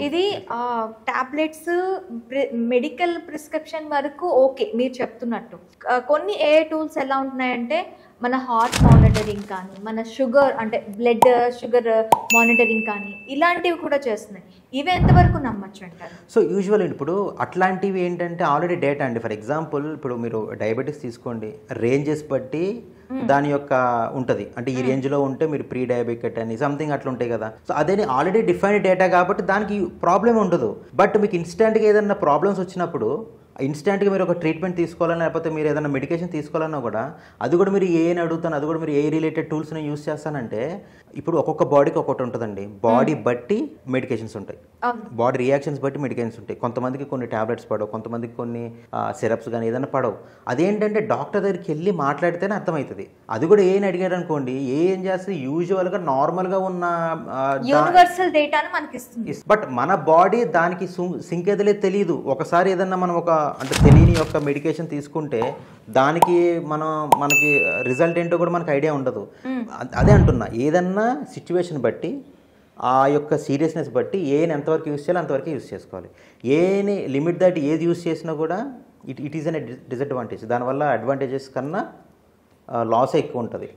ఇది tablets medical prescription వరకు okay మీరు చెప్తున్నట్టు. కొన్ని ఏ టూల్స్ ఎలా ఉంటున్నాయంటే మన హార్ట్ మానిటరింగ్ కానీ, మన షుగర్ అంటే బ్లడ్ షుగర్ మానిటరింగ్ కానీ ఇలాంటివి కూడా చేస్తున్నాయి. ఇవి ఎంతవరకు నమ్మచ్చు అంటారు? సో యూజువల్ ఇప్పుడు అట్లాంటివి ఏంటంటే ఆల్రెడీ డేటా అండి. ఫర్ ఎగ్జాంపుల్ ఇప్పుడు మీరు డయాబెటీస్ తీసుకోండి, రేంజెస్ బట్టి దాని యొక్క ఉంటుంది. అంటే ఈ రేంజ్లో ఉంటే మీరు ప్రీ డయాబెటిక్ అని సంథింగ్ అట్లా ఉంటాయి కదా. సో అదే ఆల్రెడీ డిఫైన్డ్ డేటా కాబట్టి దానికి ప్రాబ్లం ఉండదు. బట్ మీకు ఇన్స్టెంట్గా ఏదైనా ప్రాబ్లమ్స్ వచ్చినప్పుడు ఇన్స్టెంట్గా మీరు ఒక ట్రీట్మెంట్ తీసుకోవాలన్నా లేకపోతే మీరు ఏదైనా మెడికేషన్ తీసుకోవాలన్నా కూడా అది కూడా మీరు ఏని అడుగుతాను, అది కూడా మీరు ఏ రిలేటెడ్ టూల్స్ని యూస్ చేస్తానంటే ఇప్పుడు ఒక్కొక్క బాడీకి ఒక్కొక్కటి ఉంటుందండి. బాడీ బట్టి మెడికేషన్స్ ఉంటాయి, బాడీ రియాక్షన్స్ బట్టి మెడికేషన్స్ ఉంటాయి. కొంతమందికి కొన్ని ట్యాబ్లెట్స్ పడవు, కొంతమందికి కొన్ని సిరప్స్ కానీ ఏదైనా పడవు. అదేంటంటే డాక్టర్ దగ్గరికి వెళ్ళి మాట్లాడితేనే అర్థమవుతుంది. అది కూడా ఏం అడిగారు అనుకోండి, ఏం చేస్తే యూజువల్గా నార్మల్గా ఉన్న యూనివర్సల్ డేటాను మనకి ఇస్తుంది. బట్ మన బాడీ దానికి సింక్ ఎదలే తెలియదు. ఒకసారి ఏదన్నా మనం ఒక అంటే తెలియని యొక్క మెడికేషన్ తీసుకుంటే దానికి మనకి రిజల్ట్ ఏంటో కూడా మనకు ఐడియా ఉండదు. అదే అంటున్నా, ఏదన్నా సిచ్యువేషన్ బట్టి ఆ యొక్క సీరియస్నెస్ బట్టి ఏని ఎంతవరకు యూస్ చేయాలో అంతవరకు యూస్ చేసుకోవాలి. ఏని లిమిట్ దాటి ఏది యూస్ చేసినా కూడా ఇట్ ఈస్ అన్ డిసడ్వాంటేజ్. దానివల్ల అడ్వాంటేజెస్ కన్నా లాస్ ఎక్కువ ఉంటుంది.